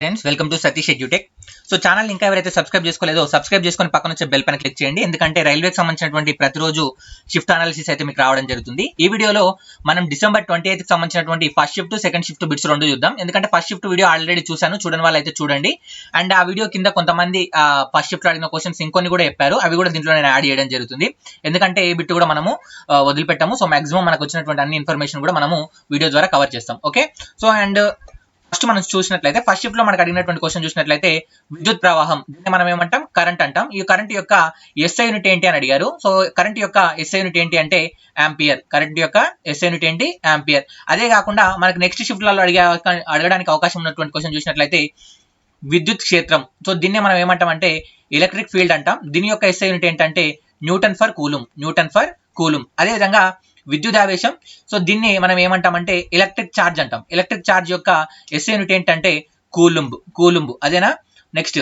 Friends welcome to Satish edutech. So channel ఇంకా ఎవరైతే subscribe చేసుకోలేదో subscribe చేసుకొని పక్కన వచ్చే బెల్ పైన క్లిక్ చేయండి. ఎందుకంటే రైల్వేకి సంబంధించినటువంటి ప్రతిరోజు షిఫ్ట్ అనాలిసిస్ అయితే మీకు రావడం జరుగుతుంది. ఈ వీడియోలో మనం డిసెంబర్ 28కి సంబంధించినటువంటి first shift second shift bits రెండు చూద్దాం. ఎందుకంటే ఫస్ట్ షిఫ్ట్ వీడియో ఆల్రెడీ చూశాను, చూడని వాళ్ళు అయితే చూడండి. అండ్ ఆ వీడియో కింద కొంతమంది ఫస్ట్ షిఫ్ట్ అడిగిన క్వశ్చన్స్ ఇంకొన్ని కూడా చెప్పారు, అవి కూడా దీంట్లో నేను యాడ్ చేయడం జరుగుతుంది. ఎందుకంటే ఏ బిట్ కూడా మనము వదిలిపెట్టాము. సో మాక్సిమం మనకు వచ్చినటువంటి అన్ని ఇన్ఫర్మేషన్ కూడా మనము వీడియో ద్వారా కవర్ చేస్తాం. ఓకే, సో అండ్ ఫస్ట్ మనం చూసినట్లయితే ఫస్ట్ షిఫ్ట్ లో మనకు అడిగినటువంటి క్వశ్చన్ చూసినట్లయితే విద్యుత్ ప్రవాహం, దీన్ని మనం ఏమంటాం కరెంట్ అంటాం. ఈ కరెంట్ యొక్క ఎస్ఐ యూనిట్ ఏంటి అని అడిగారు. సో కరెంట్ యొక్క ఎస్ఐ యూనిట్ ఏంటి అంటే ఆంపియర్. కరెంట్ యొక్క ఎస్ఐ యూనిట్ ఏంటి ఆంపియర్. అదే కాకుండా మనకు నెక్స్ట్ షిఫ్ట్ లలో అడగడానికి అవకాశం ఉన్నటువంటి క్వశ్చన్ చూసినట్లయితే విద్యుత్ క్షేత్రం. సో దీన్ని మనం ఏమంటాం అంటే ఎలక్ట్రిక్ ఫీల్డ్ అంటాం. దీని యొక్క ఎస్ఐ యూనిట్ ఏంటంటే newton per coulomb. Newton per coulomb. అదేవిధంగా విద్యుదావేశం, సో దీన్ని మనం ఏమంటామంటే ఎలక్ట్రిక్ ఛార్జ్ అంటాం. ఎలక్ట్రిక్ ఛార్జ్ యొక్క ఎస్ఐ యూనిట్ ఏంటంటే కూలుంబ్. అదేనా. నెక్స్ట్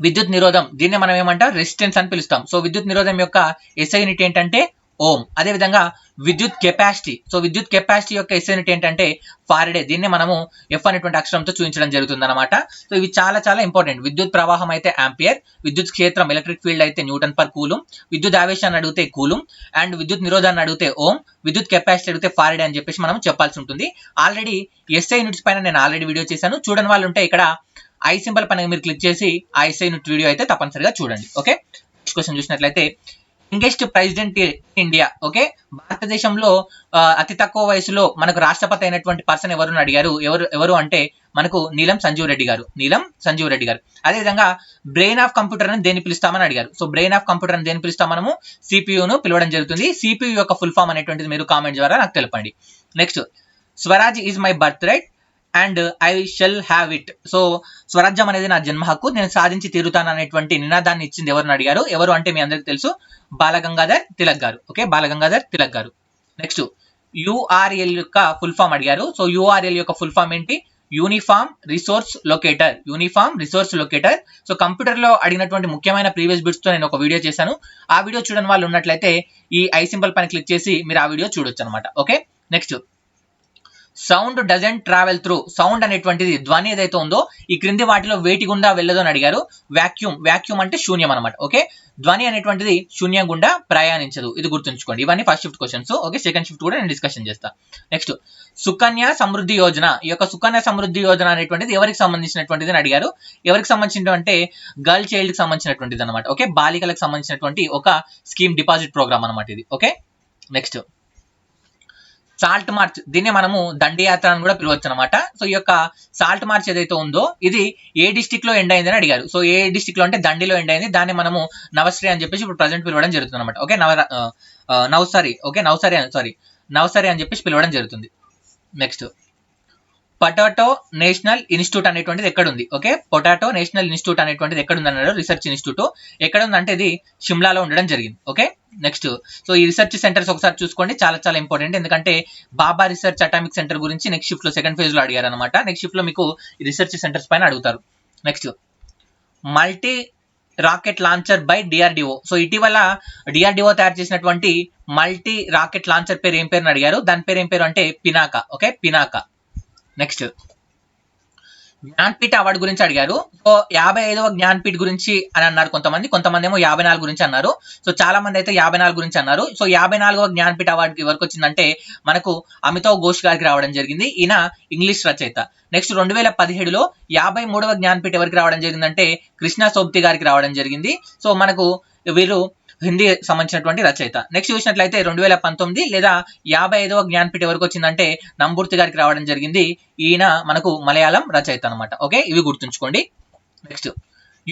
విద్యుత్ నిరోధం, దీన్ని మనం ఏమంటాం రెసిస్టెన్స్ అని పిలుస్తాం. సో విద్యుత్ నిరోధం యొక్క ఎస్ఐ యూనిట్ ఏంటంటే ఓం. అదేవిధంగా విద్యుత్ కెపాసిటీ, సో విద్యుత్ కెపాసిటీ యొక్క ఎస్ఐ యూనిట్ ఏంటంటే ఫారడే. దీన్ని మనము ఎఫ్ అనేటువంటి అక్షరంతో చూపించడం జరుగుతుంది అనమాట. సో ఇవి చాలా చాలా ఇంపార్టెంట్. విద్యుత్ ప్రవాహం అయితే ఆంపియర్, విద్యుత్ క్షేత్రం ఎలక్ట్రిక్ ఫీల్డ్ అయితే న్యూటన్ పర్ కూలుమ్, విద్యుత్ ఆవేశాన్ని అడిగితే కూలుమ్, అండ్ విద్యుత్ నిరోధాన్ని అడిగితే ఓం, విద్యుత్ కెపాసిటీ అడిగితే ఫారడే అని చెప్పేసి మనం చెప్పాల్సి ఉంటుంది. ఆల్రెడీ ఎస్ఐ యూనిట్స్ పైన నేను ఆల్రెడీ వీడియో చేశాను, చూడని వాళ్ళు ఉంటే ఇక్కడ ఐ సింబల్ పైన మీరు క్లిక్ చేసి ఆ ఎస్ఐ యూనిట్ వీడియో అయితే తప్పనిసరిగా చూడండి. ఓకే, నెక్స్ట్ క్వశ్చన్ చూసినట్లయితే యంగెస్ట్ ప్రెసిడెంట్ ఇండియా. ఓకే, భారతదేశంలో అతి తక్కువ వయసులో మనకు రాష్ట్రపతి అయినటువంటి పర్సన్ ఎవరు అడిగారు. ఎవరు అంటే మనకు నీలం సంజీవ్ రెడ్డి గారు. అదేవిధంగా బ్రెయిన్ ఆఫ్ కంప్యూటర్ అని దేన్ని పిలుస్తామని అడిగారు. సో బ్రెయిన్ ఆఫ్ కంప్యూటర్ అని దేన్ని పిలుస్తాం మనము సిపియును పిలవడం జరుగుతుంది. సిపియు యొక్క ఫుల్ ఫామ్ అనేటువంటిది మీరు కామెంట్ ద్వారా నాకు తెలపండి. Next Swaraj is my birth right and I shall have it. So స్వరాజ్యం అనేది నా జన్మ హక్కు, నేను సాధించి తీరుతాను అనేటువంటి నినాదాన్ని ఇచ్చింది ఎవరిని అడిగారు. ఎవరు అంటే మీ అందరికి తెలుసు, బాలగంగాధర్ తిలక్ గారు. ఓకే, బాలగంగాధర్ తిలక్ గారు. నెక్స్ట్ యుఆర్ఎల్ యొక్క ఫుల్ ఫామ్ అడిగారు. సో యుఆర్ఎల్ యొక్క ఫుల్ ఫామ్ ఏంటి, uniform resource locator. So computer లో అడిగినటువంటి ముఖ్యమైన ప్రీవియస్ బిట్స్ తో నేను ఒక వీడియో చేశాను. ఆ వీడియో చూడని వాళ్ళు ఉన్నట్లయితే ఈ ఐ సింబల్ పైన క్లిక్ చేసి మీరు ఆ వీడియో చూడొచ్చు అనమాట. Okay, next sound doesn't travel through. Sound అనేటువంటిది ధ్వని ఏదైతే ఉందో ఈ క్రింది వాటిలో వేటి గుండా వెళ్ళదు అని అడిగారు. వాక్యూమ్ అంటే శూన్యం అనమాట. ఓకే, ధ్వని అనేటువంటిది శూన్యం గుండా ప్రయాణించదు. ఇది గుర్తుంచుకోండి. ఇవన్నీ first shift questions. Okay, second shift కూడా నేను డిస్కషన్ చేస్తాను. నెక్స్ట్ సుకన్య సమృద్ధి యోజన. ఈ యొక్క సుకన్య సమృద్ధి యోజన అనేటువంటిది ఎవరికి సంబంధించినటువంటిది అని అడిగారు. ఎవరికి సంబంధించినటువంటి అంటే గర్ల్ చైల్డ్ కి సంబంధించినటువంటిది అనమాట. ఓకే, బాలికలకు సంబంధించినటువంటి ఒక స్కీమ్ డిపాజిట్ ప్రోగ్రామ్ అనమాట ఇది. ఓకే, నెక్స్ట్ సాల్ట్ మార్చ్, దీన్ని మనము దండయాత్ర అని కూడా పిలవచ్చు అనమాట. సో ఈ యొక్క సాల్ట్ మార్చ్ ఏదైతే ఉందో ఇది ఏ డిస్టిక్ లో ఎండ్ అయింది అని అడిగారు. సో ఏ డిస్టిక్ లో అంటే దండిలో ఎండ్ అయింది. దాన్ని మనము నవశ్రీ అని చెప్పేసి ఇప్పుడు ప్రజెంట్ పిలవడం జరుగుతుంది అనమాట. ఓకే, నవసరి అని చెప్పేసి పిలవడం జరుగుతుంది. నెక్స్ట్ పొటాటో నేషనల్ ఇన్స్టిట్యూట్ అనేటువంటిది ఎక్కడ ఉంది. ఓకే, పొటాటో నేషనల్ ఇన్స్టిట్యూట్ అనేటువంటిది ఎక్కడ ఉంది అన్నారు. రీసెర్చ్ ఇన్స్టిట్యూట్ ఎక్కడ ఉంది అంటే ఇది షిమ్లాలో ఉండడం జరిగింది. ఓకే, నెక్స్ట్ సో ఈ రీసెర్చ్ సెంటర్స్ ఒకసారి చూసుకోండి, చాలా చాలా ఇంపార్టెంట్. ఎందుకంటే బాబా రీసెర్చ్ అటామిక్ సెంటర్ గురించి నెక్స్ట్ షిఫ్ట్ లో సెకండ్ ఫేజ్ లో అడిగారు అనమాట. నెక్స్ట్ షిఫ్ట్ లో మీకు రీసెర్చ్ సెంటర్స్ పైన అడుగుతారు. Next multi rocket launcher by DRDO. So ఇటీవల డిఆర్డిఓ తయారు చేసినటువంటి మల్టీ రాకెట్ లాంచర్ పేరు ఏం పేరు అడిగారు. దాని పేరు ఏం పేరు అంటే Pinaka. Okay, Pinaka. Next Jnanpith award గురించి అడిగారు. సో 55వ జ్ఞాన్పీఠ్ గురించి అని అన్నారు కొంతమంది ఏమో 54 గురించి అన్నారు. సో చాలా మంది అయితే 54 గురించి అన్నారు. సో 54వ జ్ఞాన్పీఠ అవార్డుకి ఎవరికి వచ్చిందంటే మనకు అమితావ్ ఘోష్ గారికి రావడం జరిగింది. ఈయన ఇంగ్లీష్ రచయిత. నెక్స్ట్ 2017లో 53వ జ్ఞాన్పీఠ్ ఎవరికి రావడం జరిగిందంటే కృష్ణ సోబ్తి గారికి రావడం జరిగింది. సో మనకు వీరు హిందీ సంబంధించినటువంటి రచయిత. నెక్స్ట్ చూసినట్లయితే 2019 లేదా 55వ జ్ఞాన్పీఠ్ ఎవరికి వచ్చిందంటే నంబూర్తి గారికి రావడం జరిగింది. ఈయన మనకు మలయాళం రచయిత అనమాట. ఓకే, ఇవి గుర్తుంచుకోండి. నెక్స్ట్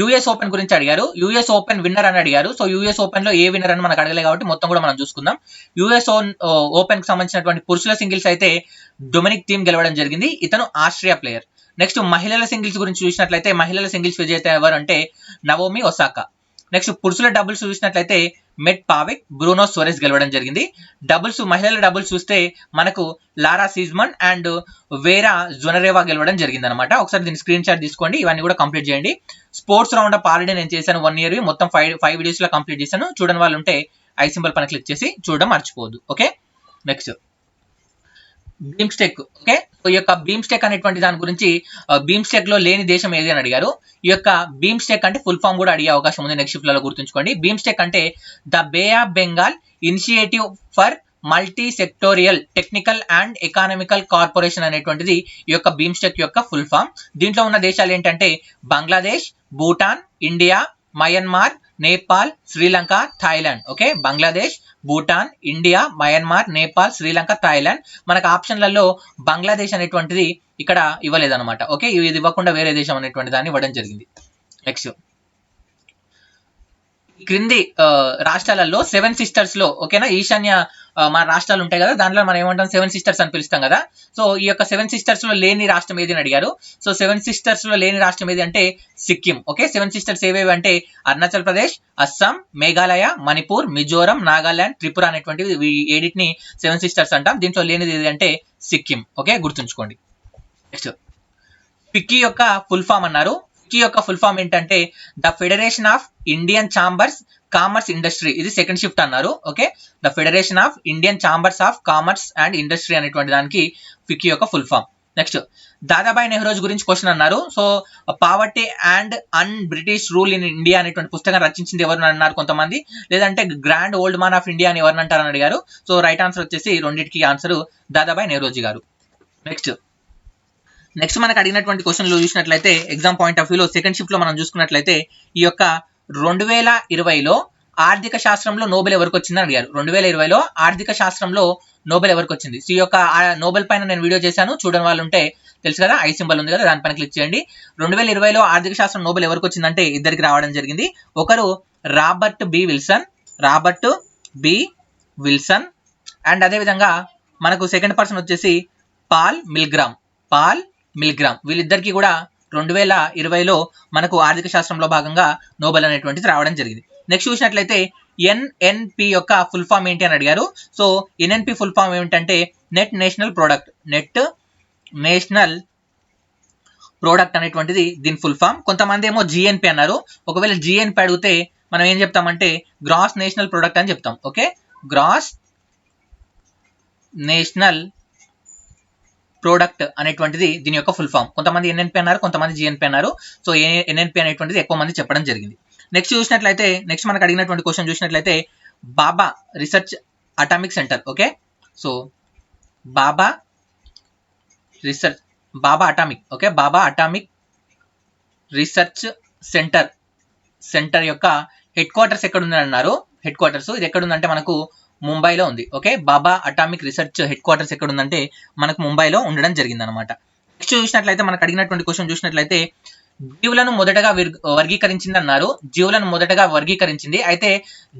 యుఎస్ ఓపెన్ గురించి అడిగారు. యుఎస్ ఓపెన్ విన్నర్ అని అడిగారు. సో యుఎస్ ఓపెన్ లో ఏ విన్నర్ అని మనకు అడగలేదు కాబట్టి మొత్తం కూడా మనం చూసుకుందాం. యుఎస్ ఓపెన్ కి సంబంధించినటువంటి పురుషుల సింగిల్స్ అయితే డొమినిక్ థీమ్ గెలవడం జరిగింది. ఇతను ఆస్ట్రియా ప్లేయర్. నెక్స్ట్ మహిళల సింగిల్స్ గురించి చూసినట్లయితే మహిళల సింగిల్స్ విజేత ఎవరు అంటే నవోమి ఒసాకా. నెక్స్ట్ పురుషుల డబుల్స్ చూసినట్లయితే మెట్ పావిక్, బ్రూనో సోరెస్ గెలవడం జరిగింది. మహిళల డబుల్స్ చూస్తే మనకు లారా సీజ్మన్ అండ్ వేరా జొనరేవా గెలవడం జరిగింది అనమాట. ఒకసారి దీన్ని స్క్రీన్ షాట్ తీసుకోండి, ఇవన్నీ కూడా కంప్లీట్ చేయండి. స్పోర్ట్స్ రౌండ్ అప్ ఆల్రెడీ నేను చేశాను 1 year మొత్తం 5 వీడియోస్ లో కంప్లీట్ చేశాను. చూడని వాళ్ళు ఉంటే ఐ సింబల్ పైన క్లిక్ చేసి చూడడం మర్చిపోవద్దు. Okay, next BIMSTEC. Okay, so ఈ యొక్క బీమ్స్టెక్ అనేటువంటి దాని గురించి బీమ్స్టెక్ లో లేని దేశం ఏది అని అడిగారు. ఈ యొక్క బీమ్స్టెక్ అంటే ఫుల్ ఫామ్ కూడా అడిగే అవకాశం ఉంది నెక్స్ట్ షిఫ్ట్ లలో, గుర్తుంచుకోండి. బీమ్స్టెక్ అంటే the Bay of Bengal initiative for multi sectoral technical and economical corporation అనేటువంటిది ఈ యొక్క బీమ్స్టెక్ యొక్క ఫుల్ ఫామ్. దీంట్లో ఉన్న దేశాలు ఏంటంటే Bangladesh, Bhutan, India, Myanmar, Nepal, Sri Lanka, Thailand. Okay, Bangladesh, Bhutan, India, Myanmar, Nepal, Sri Lanka, Thailand. మనకు ఆప్షన్లలో బంగ్లాదేశ్ అనేటువంటిది ఇక్కడ ఇవ్వలేదన్నమాట. ఓకే, ఇది ఇవ్వకుండా వేరే దేశం అనేటువంటి దాన్ని ఇవ్వడం జరిగింది. నెక్స్ట్, క్రింది రాష్ట్రాలలో సెవెన్ సిస్టర్స్ లో, ఓకేనా, ఈశాన్య మన రాష్ట్రాలు ఉంటాయి కదా, దాంట్లో మనం ఏమంటాం సెవెన్ సిస్టర్స్ అని పిలుస్తాం కదా. సో ఈ యొక్క సెవెన్ సిస్టర్స్ లో లేని రాష్ట్రం ఏది అని అడిగారు. సో సెవెన్ సిస్టర్స్ లో లేని రాష్ట్రం ఏది అంటే సిక్కిం. ఓకే, సెవెన్ సిస్టర్స్ ఏవేవి అంటే అరుణాచల్ ప్రదేశ్, అస్సాం, మేఘాలయ, మణిపూర్, మిజోరం, నాగాలాండ్, త్రిపుర అనేటువంటివి ఏడిటిని సెవెన్ సిస్టర్స్ అంటాం. దీంట్లో లేనిది ఏది అంటే సిక్కిం. ఓకే, గుర్తుంచుకోండి. నెక్స్ట్, ఫిక్కీ యొక్క ఫుల్ ఫామ్ అన్నారు. ఫిక్కీ యొక్క ఫుల్ ఫామ్ ఏంటంటే the federation of Indian chambers commerce industry. ఇది సెకండ్ షిఫ్ట్ అన్నారు. Okay, the federation of Indian chambers of commerce and industry అనేటువంటి దానికి ఫిక్కీ యొక్క ఫుల్ ఫామ్. నెక్స్ట్, దాదాబాయి నెహ్రోజ్ గురించి క్వశ్చన్ అన్నారు. So poverty and an British rule in India అనేటువంటి పుస్తకం రచించింది ఎవరు అన్నారు కొంతమంది, లేదంటే grand old man of India అని ఎవరిని అంటారని అడిగారు. సో రైట్ ఆన్సర్ వచ్చేసి రెండింటికి ఆన్సర్ దాదాబాయి నెహ్రోజీ గారు. నెక్స్ట్ మనకు అడిగినటువంటి క్వశ్చన్లు చూసినట్లయితే ఎగ్జామ్ పాయింట్ ఆఫ్ వ్యూలో సెకండ్ షిఫ్ట్ లో మనం చూసుకున్నట్లయితే ఈ యొక్క 2020లో ఆర్థిక శాస్త్రంలో నోబెల్ ఎవరికి వచ్చిందని అడిగారు. 2020లో ఆర్థిక శాస్త్రంలో నోబెల్ ఎవరికి వచ్చింది. సో ఈ యొక్క నోబెల్ పైన నేను వీడియో చేశాను, చూడని వాళ్ళు ఉంటే తెలుసు కదా, ఐ సింబల్ ఉంది కదా, దానిపైన క్లిక్ చేయండి. 2020లో ఆర్థిక శాస్త్రం నోబెల్ ఎవరికి వచ్చిందంటే ఇద్దరికి రావడం జరిగింది. ఒకరు రాబర్ట్ బి విల్సన్ అండ్ అదేవిధంగా మనకు సెకండ్ పర్సన్ వచ్చేసి పాల్ మిల్గ్రామ్. వీళ్ళిద్దరికి కూడా 2020లో మనకు ఆర్థిక శాస్త్రంలో భాగంగా నోబెల్ అనేటువంటిది రావడం జరిగింది. నెక్స్ట్ చూసినట్లయితే ఎన్ఎన్పి యొక్క ఫుల్ ఫామ్ ఏంటి అని అడిగారు. సో ఎన్ఎన్పి ఫుల్ ఫామ్ ఏమిటంటే నెట్ నేషనల్ ప్రోడక్ట్ అనేటువంటిది దీని ఫుల్ ఫామ్. కొంతమంది ఏమో జిఎన్పి అన్నారు. ఒకవేళ జిఎన్పి అడిగితే మనం ఏం చెప్తామంటే గ్రాస్ నేషనల్ ప్రోడక్ట్ అని చెప్తాం. ఓకే, గ్రాస్ నేషనల్ ప్రోడక్ట్ అనేటువంటిది దీని యొక్క ఫుల్ ఫామ్. కొంతమంది ఎన్ఎన్పి అన్నారు, కొంతమంది జిఎన్పి అన్నారు. సో ఎన్ఎన్పి అనేటువంటిది ఎక్కువ మంది చెప్పడం జరిగింది. నెక్స్ట్ చూసినట్లయితే నెక్స్ట్ మనకు అడిగినటువంటి క్వశ్చన్ చూసినట్లయితే Bhabha research atomic centre. Okay, so Bhabha atomic research centre యొక్క హెడ్ క్వార్టర్స్ ఎక్కడ ఉందని అన్నారు. హెడ్ క్వార్టర్స్ ఇది ఎక్కడ ఉందంటే మనకు ముంబైలో ఉంది. ఓకే, బాబా అటామిక్ రీసెర్చ్ హెడ్ క్వార్టర్స్ ఎక్కడ ఉందంటే మనకు ముంబైలో ఉండడం జరిగింది అనమాట. నెక్స్ట్ చూసినట్లయితే మనకు అడిగినటువంటి క్వశ్చన్ చూసినట్లయితే జీవులను మొదటగా వర్గీకరించింది అన్నారు. జీవులను మొదటగా వర్గీకరించింది అయితే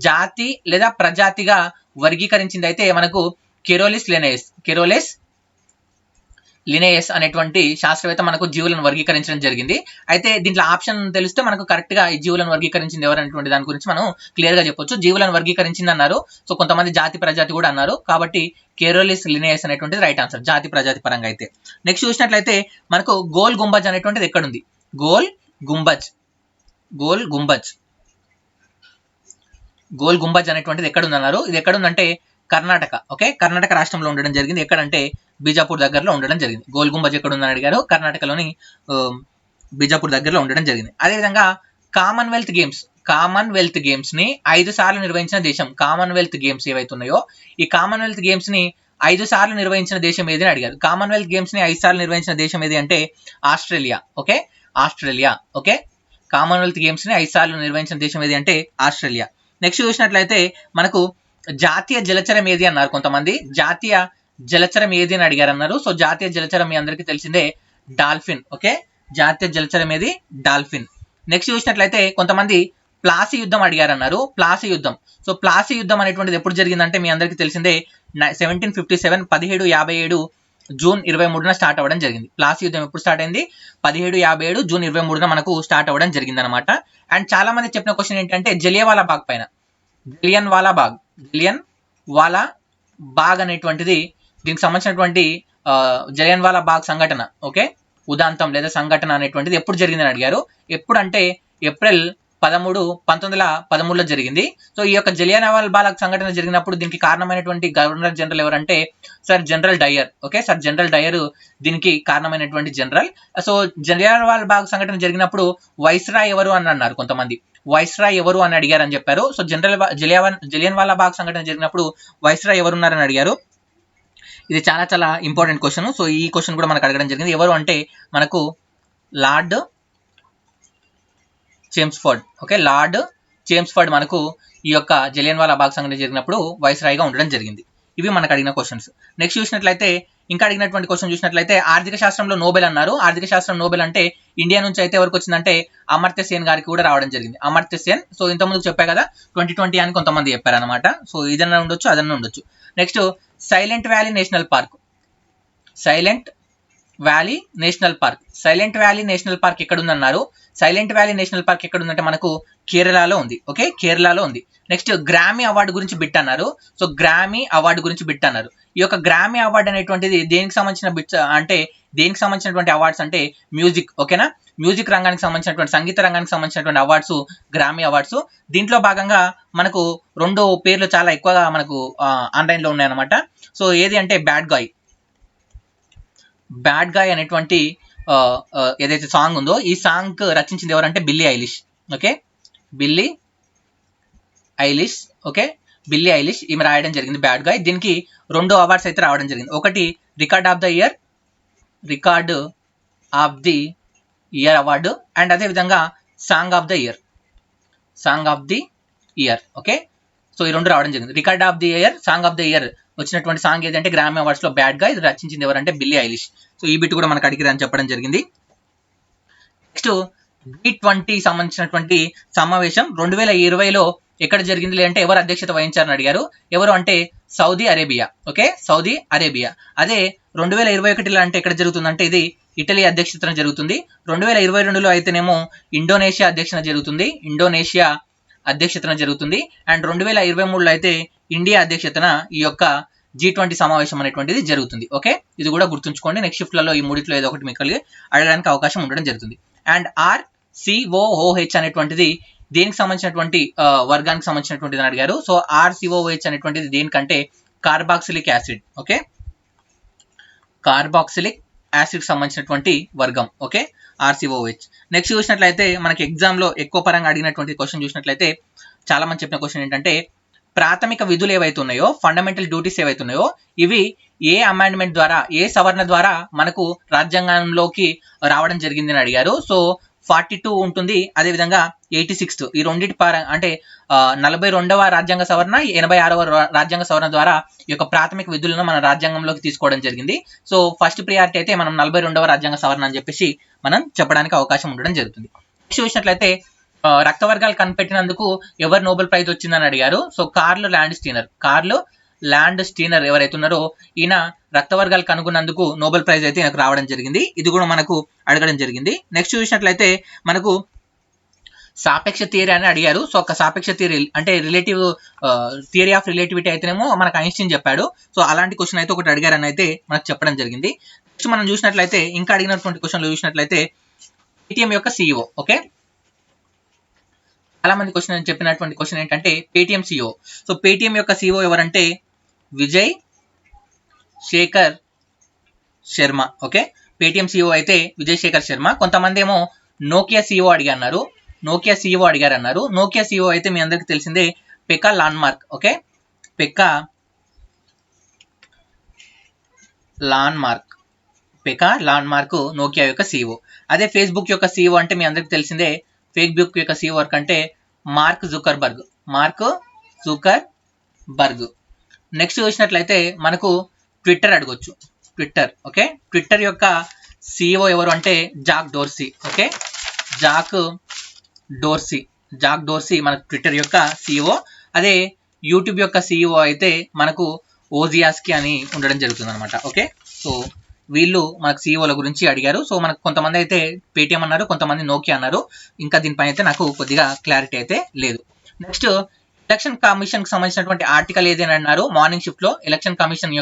జాతి లేదా ప్రజాతిగా వర్గీకరించింది అయితే మనకు కెరోలిస్ లినేయస్ అనేటువంటి శాస్త్రవేత్త మనకు జీవులను వర్గీకరించడం జరిగింది. అయితే దీంట్లో ఆప్షన్ తెలిస్తే మనకు కరెక్ట్ గా ఈ జీవులను వర్గీకరించింది ఎవరు అనేటువంటి దాని గురించి మనం క్లియర్ గా చెప్పొచ్చు. జీవులను వర్గీకరించింది అన్నారు. సో కొంతమంది జాతి ప్రజాతి కూడా అన్నారు. కాబట్టి కెరోలిస్ లినేయస్ అనేటువంటిది రైట్ ఆన్సర్ జాతి ప్రజాతి పరంగా అయితే. నెక్స్ట్ చూసినట్లయితే మనకు గోల్ గుంబజ్ అనేటువంటిది ఎక్కడుంది. గోల్ గుంబజ్ అనేటువంటిది ఎక్కడుందన్నారు. ఇది ఎక్కడుందంటే కర్ణాటక. ఓకే, కర్ణాటక రాష్ట్రంలో ఉండడం జరిగింది. ఎక్కడంటే బీజాపూర్ దగ్గరలో ఉండడం జరిగింది. గోల్ గుంబజ్ ఎక్కడ ఉందని అడిగారు. కర్ణాటకలోని బీజాపూర్ దగ్గరలో ఉండడం జరిగింది. అదేవిధంగా కామన్వెల్త్ గేమ్స్ ని 5 సార్లు నిర్వహించిన దేశం. కామన్వెల్త్ గేమ్స్ ఏవైతే ఉన్నాయో ఈ కామన్వెల్త్ గేమ్స్ ని 5 సార్లు నిర్వహించిన దేశం ఏది అని అడిగారు. కామన్వెల్త్ గేమ్స్ ని 5 సార్లు నిర్వహించిన దేశం ఏది అంటే ఆస్ట్రేలియా. ఓకే, కామన్వెల్త్ గేమ్స్ ని 5 సార్లు నిర్వహించిన దేశం ఏది అంటే ఆస్ట్రేలియా. నెక్స్ట్ చూసినట్లయితే మనకు జాతీయ జలచరం ఏది అన్నారు. కొంతమంది జాతీయ జలచరం ఏది అని అడిగారు అన్నారు. సో జాతీయ జలచరం మీ అందరికీ తెలిసిందే డాల్ఫిన్. ఓకే, జాతీయ జలచరం ఏది డాల్ఫిన్. నెక్స్ట్ చూసినట్లయితే కొంతమంది ప్లాసీ యుద్ధం అడిగారు అన్నారు. ప్లాసీ యుద్ధం అనేటువంటిది ఎప్పుడు జరిగిందంటే మీ అందరికీ తెలిసిందే 1757 1757 జూన్ 23న స్టార్ట్ అవ్వడం జరిగింది. ప్లాసీ యుద్ధం ఎప్పుడు స్టార్ట్ అయింది 1757 జూన్ 23న మనకు స్టార్ట్ అవ్వడం జరిగింది అనమాట. అండ్ చాలా మంది చెప్పిన క్వశ్చన్ ఏంటంటే జలియన్వాలా బాగ్ పైన. జలియన్వాలా బాగ్ అనేటువంటిది దీనికి సంబంధించినటువంటి జలియన్వాలా బాగ్ సంఘటన, ఓకే, ఉదాంతం లేదా సంఘటన అనేటువంటిది ఎప్పుడు జరిగిందని అడిగారు. ఎప్పుడు అంటే ఏప్రిల్ 1913లో జరిగింది. సో ఈ యొక్క జలియాన్వాలా బాగ్ సంఘటన జరిగినప్పుడు దీనికి కారణమైనటువంటి గవర్నర్ జనరల్ ఎవరంటే sir general Dyer. Okay, sir general Dyer దీనికి కారణమైనటువంటి జనరల్. సో జలియాన్వాలా బాగ్ సంఘటన జరిగినప్పుడు వైస్రాయ్ ఎవరు అని అన్నారు కొంతమంది. వైస్రాయ్ ఎవరు అని అడిగారు అని చెప్పారు. సో జలియాన్వాలా బాగ్ సంఘటన జరిగినప్పుడు వైస్రాయ్ ఎవరు ఉన్నారని అడిగారు. ఇది చాలా చాలా ఇంపార్టెంట్ క్వశ్చన్. సో ఈ క్వశ్చన్ కూడా మనకు అడగడం జరిగింది. ఎవరు అంటే మనకు lord Chelmsford. Okay, lord Chelmsford మనకు ఈ యొక్క జలియన్వాలా బాగ్ సంఘటన జరిగినప్పుడు వైస్రాయ్గా ఉండడం జరిగింది. ఇవి మనకు అడిగిన క్వశ్చన్స్. నెక్స్ట్ చూసినట్లయితే ఇంకా అడిగినటువంటి క్వశ్చన్ చూసినట్లయితే ఆర్థిక శాస్త్రంలో నోబెల్ అన్నారు. ఆర్థిక శాస్త్రం నోబెల్ అంటే ఇండియా నుంచి అయితే ఎవరికి వచ్చిందంటే అమర్త్య సేన్ గారికి కూడా రావడం జరిగింది. అమర్త్య సేన్. సో ఇంతకుముందు చెప్పా కదా 2020 అని కొంతమంది చెప్పారనమాట. సో ఇదన్నా ఉండొచ్చు, అదన్నా ఉండొచ్చు. Next silent valley national park. Silent valley national park. Silent valley national park ఎక్కడ ఉందన్నారు. సైలెంట్ వ్యాలీ నేషనల్ పార్క్ ఎక్కడ ఉందంటే మనకు కేరళలో ఉంది. ఓకే, కేరళలో ఉంది. నెక్స్ట్ గ్రామీ అవార్డు గురించి బిట్ అన్నారు. సో గ్రామీ అవార్డు గురించి బిట్ అన్నారు. ఈ యొక్క గ్రామీ అవార్డు అనేటువంటిది దేనికి సంబంధించిన బిట్స్ అంటే దేనికి సంబంధించినటువంటి అవార్డ్స్ అంటే మ్యూజిక్. ఓకేనా, మ్యూజిక్ రంగానికి సంబంధించినటువంటి సంగీత రంగానికి సంబంధించినటువంటి అవార్డ్స్ గ్రామీ అవార్డ్స్. దీంట్లో భాగంగా మనకు 2 పేర్లు చాలా ఎక్కువగా మనకు ఆన్లైన్లో ఉన్నాయన్నమాట. సో ఏది అంటే బ్యాడ్ గాయ్ అనేటువంటి ఏదైతే సాంగ్ ఉందో ఈ సాంగ్ రచించింది ఎవరంటే Billie Eilish. Okay, Billie Eilish. Okay, Billie Eilish ఈమె రాయడం జరిగింది బ్యాడ్ గాయ్. దీనికి 2 అవార్డ్స్ అయితే రావడం జరిగింది. ఒకటి record of the year award and అదేవిధంగా song of the year. Okay, so ఈ 2 రావడం జరిగింది. Record of the year, song of the year వచ్చినటువంటి సాంగ్ ఏదంటే గ్రామీ అవార్డ్స్ లో బ్యాడ్ గాయ్. ఇది రచించింది ఎవరంటే బిల్లీ ఐలిష్. సో ఈ బిట్ కూడా మనకు అడిగిరని చెప్పడం జరిగింది. నెక్స్ట్ G20 సంబంధించినటువంటి సమావేశం 2020లో ఎక్కడ జరిగింది అంటే ఎవరు అధ్యక్షత వహించారని అడిగారు. ఎవరు అంటే Saudi Arabia. Okay, Saudi Arabia. అదే 2021లో అంటే ఎక్కడ జరుగుతుందంటే ఇది ఇటలీ అధ్యక్షతన జరుగుతుంది. 2022లో అయితేనేమో ఇండోనేషియా అధ్యక్షతన జరుగుతుంది. అండ్ 2023లో అయితే ఇండియా అధ్యక్షతన ఈ యొక్క G20 సమావేశం అనేటువంటిది జరుగుతుంది. ఓకే, ఇది కూడా గుర్తుంచుకోండి. నెక్స్ట్ షిఫ్ట్లలో ఈ మూడిట్లో ఏదో ఒకటి మీకు అడగడానికి అవకాశం ఉండడం జరుగుతుంది. అండ్ RCOOH అనేటువంటిది దేనికి సంబంధించినటువంటి వర్గానికి సంబంధించినటువంటిది అని అడిగారు. సో RCOOH అనేటువంటిది దేనికంటే carboxylic acid. Okay, carboxylic acid సంబంధించినటువంటి వర్గం. Okay, RCOOH. నెక్స్ట్ చూసినట్లయితే మనకి ఎగ్జామ్లో ఎక్కువ పరంగా అడిగినటువంటి క్వశ్చన్ చూసినట్లయితే చాలా మంది చెప్పిన క్వశ్చన్ ఏంటంటే ప్రాథమిక విధులు ఏవైతే ఉన్నాయో, ఫండమెంటల్ డ్యూటీస్ ఏవైతే ఉన్నాయో ఇవి ఏ అమెండ్మెంట్ ద్వారా, ఏ సవరణ ద్వారా మనకు రాజ్యాంగంలోకి రావడం జరిగింది అని అడిగారు. సో 42 ఉంటుంది, అదేవిధంగా 86. ఈ రెండింటి అంటే 42వ రాజ్యాంగ సవరణ, 86వ రాజ్యాంగ సవరణ ద్వారా ఈ యొక్క ప్రాథమిక విధులను మన రాజ్యాంగంలోకి తీసుకోవడం జరిగింది. సో ఫస్ట్ ప్రియారిటీ అయితే మనం 42వ రాజ్యాంగ సవరణ అని చెప్పేసి మనం చెప్పడానికి అవకాశం ఉండడం జరుగుతుంది. చూసినట్లయితే రక్త వర్గాలు కనిపెట్టినందుకు ఎవరు నోబెల్ ప్రైజ్ వచ్చిందని అడిగారు. సో కార్ల్ ల్యాండ్ స్టీనర్ ఎవరైతే ఉన్నారో ఈయన రక్త వర్గాలు కనుగొన్నందుకు నోబెల్ ప్రైజ్ అయితే ఈయనకు రావడం జరిగింది. ఇది కూడా మనకు అడగడం జరిగింది. నెక్స్ట్ చూసినట్లయితే మనకు సాపేక్ష థియరీ అని అడిగారు. సో ఒక సాపేక్ష థియరీ అంటే థియరీ ఆఫ్ రిలేటివిటీ అయితేనేమో మనకు ఐన్స్టీన్ చెప్పాడు. సో అలాంటి క్వశ్చన్ అయితే ఒకటి అడిగారని అయితే మనకు చెప్పడం జరిగింది. నెక్స్ట్ మనం చూసినట్లయితే ఇంకా అడిగినటువంటి క్వశ్చన్లు చూసినట్లయితే పేటిఎం యొక్క CEO. ఓకే, చాలా మంది క్వశ్చన్ చెప్పినటువంటి క్వశ్చన్ ఏంటంటే పేటిఎం CEO. సో పేటిఎం యొక్క CEO ఎవరంటే Vijay Shekhar Sharma. Okay, Paytm CEO అయితే విజయ్ శేఖర్ శర్మ. కొంతమంది ఏమో నోకియా CEO అడిగారు. నోకియా CEO అయితే మీ అందరికి తెలిసిందే Pekka Lundmark. Okay, Pekka Lundmark Nokia యొక్క CEO. అదే ఫేస్బుక్ యొక్క CEO అంటే మీ అందరికి తెలిసిందే ఫేస్బుక్ యొక్క CEO అంటే మార్క్ జుకర్బర్గ్. నెక్స్ట్ చూసినట్లయితే మనకు ట్విట్టర్ అడగొచ్చు. ఓకే, ట్విట్టర్ యొక్క CEO ఎవరు అంటే Jack Dorsey. Okay, Jack Dorsey మనకు ట్విట్టర్ యొక్క CEO. అదే యూట్యూబ్ యొక్క CEO అయితే మనకు ఓజియాస్కి అని ఉండడం జరుగుతుంది అనమాట. ఓకే, సో వీళ్ళు మనకు CEOల గురించి అడిగారు. సో మనకు కొంతమంది అయితే పేటిఎం అన్నారు, కొంతమంది నోకియా అన్నారు. ఇంకా దీనిపైన అయితే నాకు కొద్దిగా క్లారిటీ అయితే లేదు. నెక్స్ట్ ఎలక్షన్ కమిషన్ కి సంబంధించినటువంటి ఆర్టికల్ ఏదైనా అన్నారు మార్నింగ్ షిఫ్ట్ లో. ఎలక్షన్ కమిషన్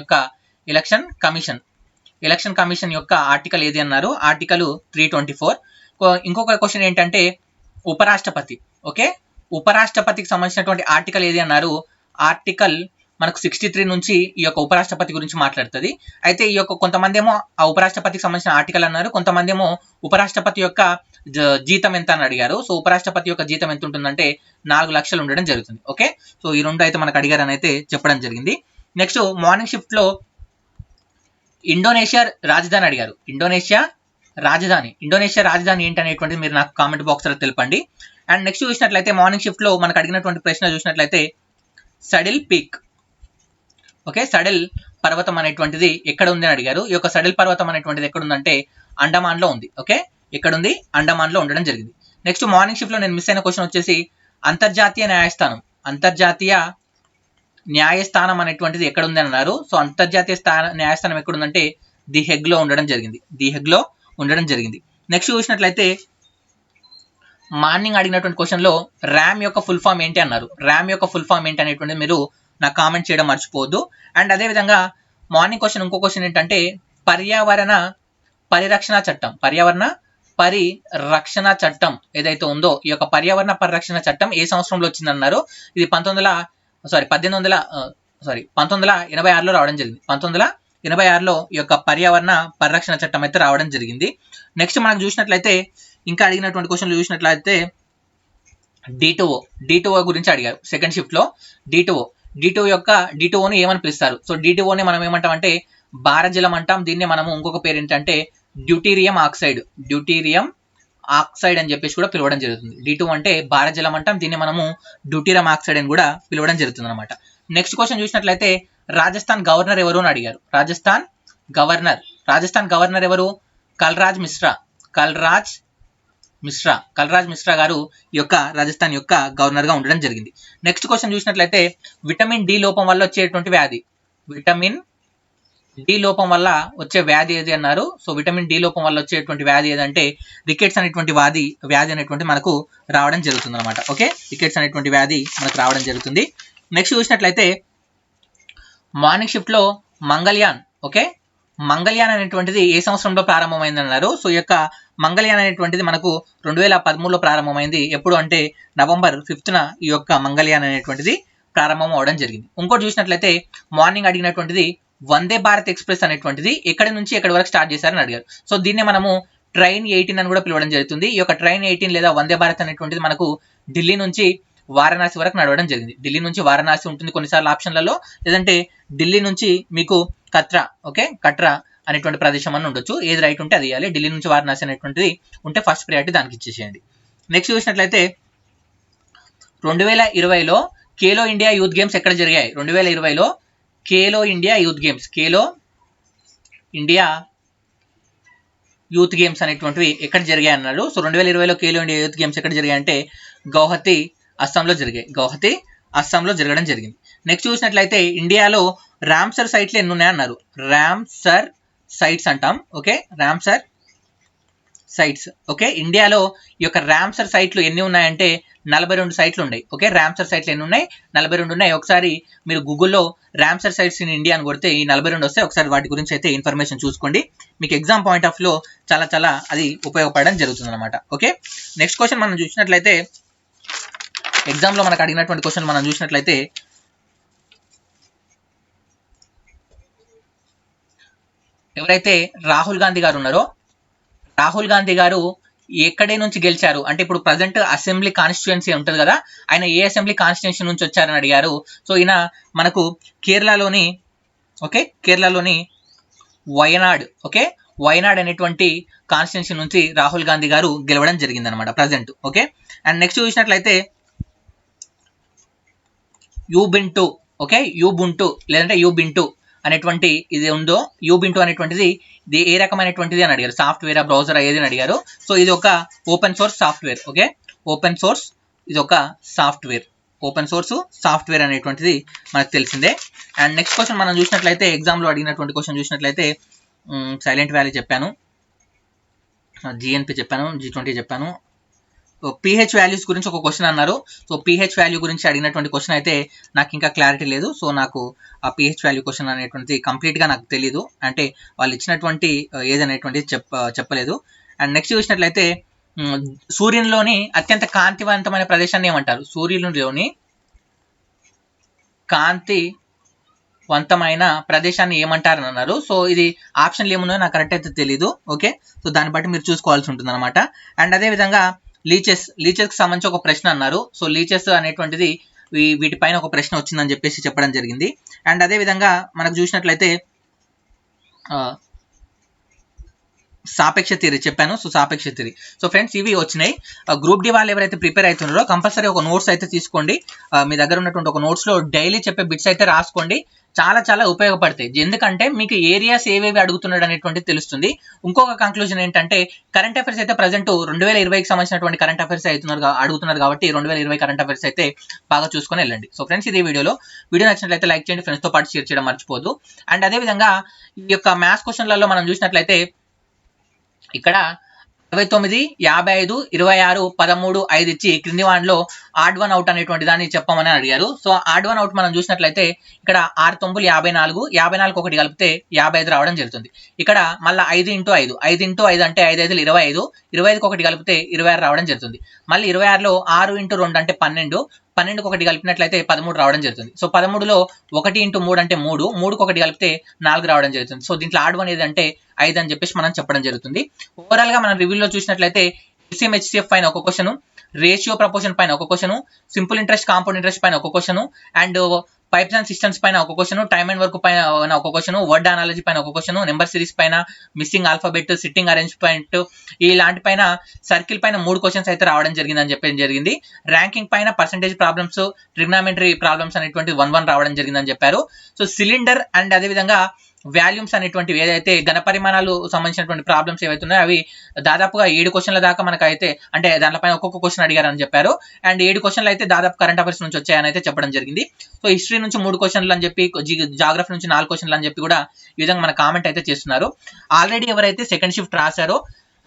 యొక్క ఆర్టికల్ ఏది అన్నారు, ఆర్టికల్ 324. ఇంకొక క్వశ్చన్ ఏంటంటే ఉపరాష్ట్రపతి. ఓకే, ఉపరాష్ట్రపతికి సంబంధించినటువంటి ఆర్టికల్ ఏది అన్నారు? ఆర్టికల్ మనకు 63 నుంచి ఈ యొక్క ఉపరాష్ట్రపతి గురించి మాట్లాడుతుంది. అయితే ఈ యొక్క కొంతమంది ఏమో ఆ ఉపరాష్ట్రపతికి సంబంధించిన ఆర్టికల్ అన్నారు, కొంతమంది ఏమో ఉపరాష్ట్రపతి యొక్క జీతం ఎంత అని అడిగారు. సో ఉపరాష్ట్రపతి యొక్క జీతం ఎంత ఉంటుందంటే 4 లక్షలు ఉండడం జరుగుతుంది. ఓకే, సో ఈ రెండు అయితే మనకు అడిగారని అయితే చెప్పడం జరిగింది. నెక్స్ట్ మార్నింగ్ షిఫ్ట్ లో ఇండోనేషియా రాజధాని అడిగారు. ఇండోనేషియా రాజధాని ఏంటి అనేటువంటిది మీరు నాకు కామెంట్ బాక్స్ లో తెలపండి. అండ్ నెక్స్ట్ చూసినట్లయితే మార్నింగ్ షిఫ్ట్ లో మనకు అడిగినటువంటి ప్రశ్న చూసినట్లయితే సడిల్ పీక్. ఓకే, సడిల్ పర్వతం అనేటువంటిది ఎక్కడ ఉంది అని అడిగారు. ఈ యొక్క సడిల్ పర్వతం అనేటువంటిది ఎక్కడ ఉందంటే అండమాన్ లో ఉంది. ఓకే, ఎక్కడ ఉంది? అండమాన్ లో ఉండడం జరిగింది. నెక్స్ట్ మార్నింగ్ షిఫ్ట్ లో నేను మిస్ అయిన క్వశ్చన్ వచ్చేసి అంతర్జాతీయ న్యాయస్థానం అనేటువంటిది ఎక్కడ ఉంది అన్నారు. సో అంతర్జాతీయ న్యాయస్థానం ఎక్కడ ఉందంటే ది హెగ్ లో ఉండడం జరిగింది. నెక్స్ట్ చూసినట్లయితే మార్నింగ్ అడిగినటువంటి క్వశ్చన్ లో ర్యామ్ యొక్క ఫుల్ ఫామ్ ఏంటి అన్నారు. ర్యామ్ యొక్క ఫుల్ ఫామ్ ఏంటి అనేటువంటిది మీరు నాకు కామెంట్ చేయడం మర్చిపోవద్దు. అండ్ అదేవిధంగా మార్నింగ్ క్వశ్చన్ ఇంకో క్వశ్చన్ ఏంటంటే పర్యావరణ పరిరక్షణ చట్టం ఏదైతే ఉందో ఈ యొక్క పర్యావరణ పరిరక్షణ చట్టం ఏ సంవత్సరంలో వచ్చిందన్నారు. ఇది 1986లో రావడం జరిగింది. 1986లో ఈ యొక్క పర్యావరణ పరిరక్షణ చట్టం అయితే రావడం జరిగింది. నెక్స్ట్ మనకు చూసినట్లయితే ఇంకా అడిగినటువంటి క్వశ్చన్లు చూసినట్లయితే D2O గురించి అడిగారు. సెకండ్ షిఫ్ట్ లో D2Oని ఏమని పిలుస్తారు? సో D2Oని మనం ఏమంటాం అంటే భారజలం అంటాం. దీన్ని మనము ఇంకొక పేరు ఏంటంటే డ్యూటీరియం ఆక్సైడ్ అని చెప్పేసి కూడా పిలవడం జరుగుతుంది. D2 అంటే భారజలం అంటాం, దీన్ని మనము డ్యూటీరియం ఆక్సైడ్ అని కూడా పిలవడం జరుగుతుంది అనమాట. నెక్స్ట్ క్వశ్చన్ చూసినట్లయితే రాజస్థాన్ గవర్నర్ ఎవరు అని అడిగారు. రాజస్థాన్ గవర్నర్ ఎవరు? కల్రాజ్ మిశ్రా గారు ఈ యొక్క రాజస్థాన్ యొక్క గవర్నర్ గా ఉండడం జరిగింది. నెక్స్ట్ క్వశ్చన్ చూసినట్లయితే విటమిన్ డి లోపం వల్ల వచ్చేటువంటి వ్యాధి ఏది అన్నారు. సో విటమిన్ డి లోపం వల్ల వచ్చేటువంటి వ్యాధి ఏదంటే రికెట్స్ అనేటువంటి వ్యాధి అనేటువంటి మనకు రావడం జరుగుతుంది అనమాట. ఓకే, రికెట్స్ అనేటువంటి వ్యాధి మనకు రావడం జరుగుతుంది. నెక్స్ట్ చూసినట్లయితే మార్నింగ్ షిఫ్ట్ లో మంగళయాన్ అనేటువంటిది ఏ సంవత్సరంలో ప్రారంభమైంది అన్నారు. సో ఈ యొక్క మంగళయాన్ అనేటువంటిది మనకు 2013లో ప్రారంభమైంది. ఎప్పుడు అంటే November 5న ఈ యొక్క మంగళయాన్ అనేటువంటిది ప్రారంభం అవడం జరిగింది. ఇంకోటి చూసినట్లయితే మార్నింగ్ అడిగినటువంటిది వందే భారత్ ఎక్స్ప్రెస్ అనేటువంటిది ఎక్కడి నుంచి ఎక్కడి వరకు స్టార్ట్ చేశారని అడిగారు. సో దీన్ని మనము ట్రైన్ 18 అని కూడా పిలవడం జరుగుతుంది. ఈ యొక్క ట్రైన్ 18 లేదా వందే భారత్ అనేటువంటిది మనకు ఢిల్లీ నుంచి వారణాసి వరకు నడవడం జరిగింది. ఢిల్లీ నుంచి వారణాసి ఉంటుంది కొన్నిసార్లు ఆప్షన్లలో, లేదంటే ఢిల్లీ నుంచి మీకు కట్రా అనేటువంటి ప్రదేశం అని ఉండొచ్చు. ఏది రైట్ ఉంటే అది ఇవ్వాలి. ఢిల్లీ నుంచి వారణాసి అనేటువంటిది ఉంటే ఫస్ట్ ప్రయారిటీ దానికి ఇచ్చేసేయండి. నెక్స్ట్ చూసినట్లయితే 2020లో ఖేలో ఇండియా యూత్ గేమ్స్ ఎక్కడ జరిగాయి? 2020లో ఖేలో ఇండియా యూత్ గేమ్స్ అనేటువంటివి ఎక్కడ జరిగాయి అన్నారు. సో 2020లో ఖేలో ఇండియా యూత్ గేమ్స్ ఎక్కడ జరిగాయంటే గౌహతి అస్సాంలో జరగడం జరిగింది. నెక్స్ట్ చూసినట్లయితే ఇండియాలో రామ్సర్ సైట్లు ఎన్ని ఉన్నాయి అన్నారు. రామ్సర్ సైట్స్ అంటాం. Okay, Ramsar sites. ఓకే, ఇండియాలో ఈ యొక్క రామ్సర్ సైట్లు ఎన్ని ఉన్నాయంటే 42 సైట్లు ఉన్నాయి. ఓకే, రామ్సర్ సైట్లు ఎన్ని ఉన్నాయి? 42 ఉన్నాయి. ఒకసారి మీరు గూగుల్లో రామ్సర్ సైట్స్ ఇన్ ఇండియా అని కొడితే ఈ 42 వస్తాయి. ఒకసారి వాటి గురించి అయితే ఇన్ఫర్మేషన్ చూసుకోండి. మీకు ఎగ్జామ్ పాయింట్ ఆఫ్ లో చాలా అది ఉపయోగపడడం జరుగుతుంది అనమాట. ఓకే, నెక్స్ట్ క్వశ్చన్ మనం చూసినట్లయితే ఎగ్జామ్ లో మనకు అడిగినటువంటి క్వశ్చన్ మనం చూసినట్లయితే ఎవరైతే రాహుల్ గాంధీ గారు ఉన్నారో, రాహుల్ గాంధీ గారు ఎక్కడి నుంచి గెలిచారు అంటే ఇప్పుడు ప్రజెంట్ అసెంబ్లీ కాన్స్టిట్యుయెన్సీ ఉంటుంది కదా, ఆయన ఏ అసెంబ్లీ కాన్స్టిట్యుయెన్సీ నుంచి వచ్చారని అడిగారు. సో ఈయన మనకు కేరళలోని వయనాడ్ అనేటువంటి కాన్స్టిట్యుయెన్సీ నుంచి రాహుల్ గాంధీ గారు గెలవడం జరిగింది అనమాట ప్రజెంట్. ఓకే, అండ్ నెక్స్ట్ చూసినట్లయితే యూబుంటు లేదంటే యూబింటు అనేటువంటి ఇది ఉందో, యూబింటు అనేటువంటిది ఇది ఏ రకమైనటువంటిది అని అడిగారు. సాఫ్ట్వేర్ బ్రౌజర్ ఏది అని అడిగారు. సో ఇది ఒక ఓపెన్ సోర్స్ సాఫ్ట్వేర్. ఓకే, ఇది ఒక ఓపెన్ సోర్స్ సాఫ్ట్వేర్ అనేటువంటిది మనకు తెలిసిందే. అండ్ నెక్స్ట్ క్వశ్చన్ మనం చూసినట్లయితే ఎగ్జామ్ లో అడిగినటువంటి క్వశ్చన్ చూసినట్లయితే సైలెంట్ వ్యాలీ చెప్పాను, జిఎన్పి చెప్పాను, G20 చెప్పాను. pH వాల్యూస్ గురించి ఒక క్వశ్చన్ అన్నారు. సో pH వాల్యూ గురించి అడిగినటువంటి క్వశ్చన్ అయితే నాకు ఇంకా క్లారిటీ లేదు. సో నాకు ఆ pH వాల్యూ క్వశ్చన్ అనేటువంటిది కంప్లీట్గా నాకు తెలీదు, అంటే వాళ్ళు ఇచ్చినటువంటి ఏదనేటువంటిది చెప్పలేదు. అండ్ నెక్స్ట్ చూసినట్లయితే సూర్యునిలోని అత్యంత కాంతివంతమైన ప్రదేశాన్ని ఏమంటారు? సూర్యునిలోని కాంతివంతమైన ప్రదేశాన్ని ఏమంటారు అని అన్నారు. సో ఇది ఆప్షన్లు ఏమున్నాయో నాకు కరెక్ట్ అయితే తెలీదు. ఓకే, సో దాన్ని బట్టి మీరు చూసుకోవాల్సి ఉంటుంది అనమాట. అండ్ అదేవిధంగా లీచెస్కి సంబంధించి ఒక ప్రశ్న అన్నారు. సో లీచెస్ అనేటువంటిది వీటిపైన ఒక ప్రశ్న వచ్చిందని చెప్పేసి చెప్పడం జరిగింది. అండ్ అదేవిధంగా మనకు చూసినట్లయితే సాపేక్ష థియరీ చెప్పాను. సో సాపేక్ష థియరీ. సో ఫ్రెండ్స్ ఇవి వచ్చినాయి. గ్రూప్ డి వాళ్ళు ఎవరైతే ప్రిపేర్ అవుతున్నారో కంపల్సరీ ఒక నోట్స్ అయితే తీసుకోండి. మీ దగ్గర ఉన్నటువంటి ఒక నోట్స్లో డైలీ చెప్పే బిట్స్ అయితే రాసుకోండి. చాలా చాలా ఉపయోగపడతాయి. ఎందుకంటే మీకు ఏరియాస్ ఏవేవి అడుగుతున్నాడు అనేటువంటిది తెలుస్తుంది. ఇంకొక కంక్లూజన్ ఏంటంటే కరెంట్ అఫైర్స్ అయితే ప్రజెంట్ 2020కి సంబంధించినటువంటి కరెంట్ అఫైర్స్ అడుగుతున్నారు కాబట్టి 2020 కరెంట్ అఫైర్స్ అయితే బాగా చూసుకొని వెళ్ళండి. సో ఫ్రెండ్స్ ఇది వీడియో నచ్చినట్లయితే లైక్ చేయండి, ఫ్రెండ్స్తో పాటు షేర్ చేయడం మర్చిపోదు. అండ్ అదేవిధంగా ఈ యొక్క మ్యాథ్స్ క్వశ్చన్లలో మనం చూసినట్లయితే ఇక్కడ 29, 55, 26, 13, 5 ఇచ్చి క్రింది వాటిలో ఆడ్ వన్ అవుట్ అనేటువంటి దాన్ని చెప్పమని అడిగారు. సో ఆడ్ వన్ అవుట్ మనం చూసినట్లయితే ఇక్కడ 6 9 54, 54 ఒకటి కలిపితే 55 రావడం జరుగుతుంది. ఇక్కడ మళ్ళీ 5 × 5, 5 × 5 అంటే 5 5 25, 25కి ఒకటి కలిపితే 26 రావడం జరుగుతుంది. మళ్ళీ 26లో 6 × 2 అంటే 12, 12కి ఒకటి కలిపినట్లయితే 13 రావడం జరుగుతుంది. సో 13లో 1 × 3 అంటే 3, 3కి ఒకటి కలిపితే 4 రావడం జరుగుతుంది. సో దీంట్లో ఆడ్ వన్ ఏదంటే 5 అని చెప్పేసి మనం చెప్పడం జరుగుతుంది. ఓవరాల్ గా మనం రివ్యూలో చూసినట్లయితే ఎల్సిఎం హెచ్సిఎఫ్ పైన ఒక క్వశ్చన్, రేషియో ప్రపోర్షన్ పైన ఒక question, simple interest compound interest పైన ఒక question, and pipes and systems పైన ఒక క్వశ్చన్, టైమ్ అండ్ వర్క్ పైన ఒక క్వశ్చన్, వర్డ్ అనాలజీ పైన ఒక క్వశ్చన్, నెంబర్ సిరీస్ పైన, మిస్సింగ్ ఆల్ఫాబెట్, సిట్టింగ్ అరేంజ్మెంట్ ఇలాంటి పైన సర్కిల్ పైన 3 క్వశ్చన్స్ అయితే రావడం జరిగిందని చెప్పడం జరిగింది. ర్యాంకింగ్ పైన పర్సంటేజ్ ప్రాబ్లమ్స్, ట్రిగ్నామెట్రీ ప్రాబ్లమ్స్ అనేటువంటి 1 రావడం జరిగిందని చెప్పారు. సో సిలిండర్ అండ్ అదేవిధంగా వాల్యూమ్స్ అనేటువంటివి ఏదైతే ఘనపరిమాణాలు సంబంధించినటువంటి ప్రాబ్లమ్స్ ఏవైతే ఉన్నాయో అవి దాదాపుగా 7 క్వశ్చన్ల దాకా మనకైతే అంటే దానిపైన ఒక్కొక్క క్వశ్చన్ అడిగారని చెప్పారు. అండ్ 7 క్వశ్చన్లు అయితే దాదాపు కరెంట్ అఫైర్స్ నుంచి వచ్చాయని అయితే చెప్పడం జరిగింది. సో హిస్టరీ నుంచి 3 క్వశ్చన్లు అని చెప్పి, జాగ్రఫీ నుంచి 4 క్వశ్చన్లు అని చెప్పి కూడా ఈ విధంగా మన కామెంట్ అయితే చేస్తున్నారు. ఆల్రెడీ ఎవరైతే సెకండ్ షిఫ్ట్ రాశారో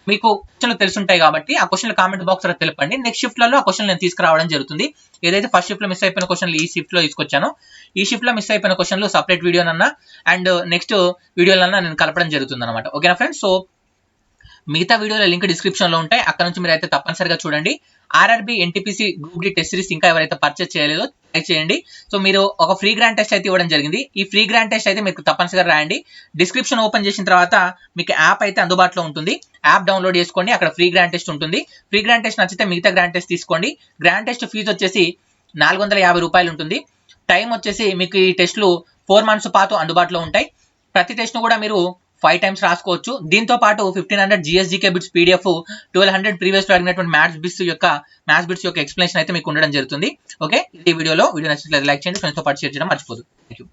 మీకు క్వశ్చన్లు తెలుసుంటాయి కాబట్టి ఆ క్వశ్చన్లు కామెంట్ బాక్స్ లో తెలపండి. నెక్స్ట్ షిఫ్ట్ లలో ఆ క్వశ్చన్ నేను తీసుకురావడం జరుగుతుంది. ఏదైతే ఫస్ట్ షిఫ్ట్ లో మిస్ అయిపోయిన క్వశ్చన్లు ఈ షిఫ్ట్ లో తీసుకొచ్చానో ఈ షిఫ్ట్ లో మిస్ అయిపోయిన క్వశ్చన్లు సపరేట్ వీడియోనన్నా అండ్ నెక్స్ట్ వీడియోలన్నా నేను కలపడం జరుగుతుంది అనమాట. ఓకేనా ఫ్రెండ్స్? సో మిగతా వీడియోల లింక్ డిస్క్రిప్షన్ లో ఉంటాయి, అక్కడ నుంచి మీరు అయితే తప్పనిసరిగా చూడండి. RRB NTPC group D test series ఇంకా ఎవరైతే పర్చేస్ చేయలేదో ట్రై చేయండి. సో మీరు ఒక ఫ్రీ గ్రాండ్ టెస్ట్ అయితే ఇవ్వడం జరిగింది. ఈ ఫ్రీ గ్రాండ్ టెస్ట్ అయితే మీకు తప్పనిసరిగా రాయండి. డిస్క్రిప్షన్ ఓపెన్ చేసిన తర్వాత మీకు యాప్ అయితే అందుబాటులో ఉంటుంది. యాప్ డౌన్లోడ్ చేసుకోండి, అక్కడ ఫ్రీ గ్రాండ్ టెస్ట్ ఉంటుంది. ఫ్రీ గ్రాండ్ టెస్ట్ నచ్చితే మిగతా గ్రాండ్ టెస్ట్ తీసుకోండి. గ్రాండ్ టెస్ట్ ఫీజు వచ్చేసి 450 రూపాయలు ఉంటుంది. టైం వచ్చేసి మీకు ఈ టెస్టులు 4 months పాటు అందుబాటులో ఉంటాయి. ప్రతి టెస్ట్ ను కూడా మీరు 5 times రాసుకోవచ్చు. దీంతో పాటు 1500 GSGK బిట్స్ PDF, 1200 ప్రీవియస్ లో అడిగినటువంటి మ్యాథ్స్ బిట్స్ యొక్క ఎక్స్ప్లెనేషన్ అయితే మీకు ఉండడం జరుగుతుంది. ఓకే, ఈ వీడియో నచ్చినట్లయితే లైక్ చేయండి, ఫ్రెండ్స్ తో పాటు షేర్ చేయడం మర్చిపోదు. థాంక్యూ.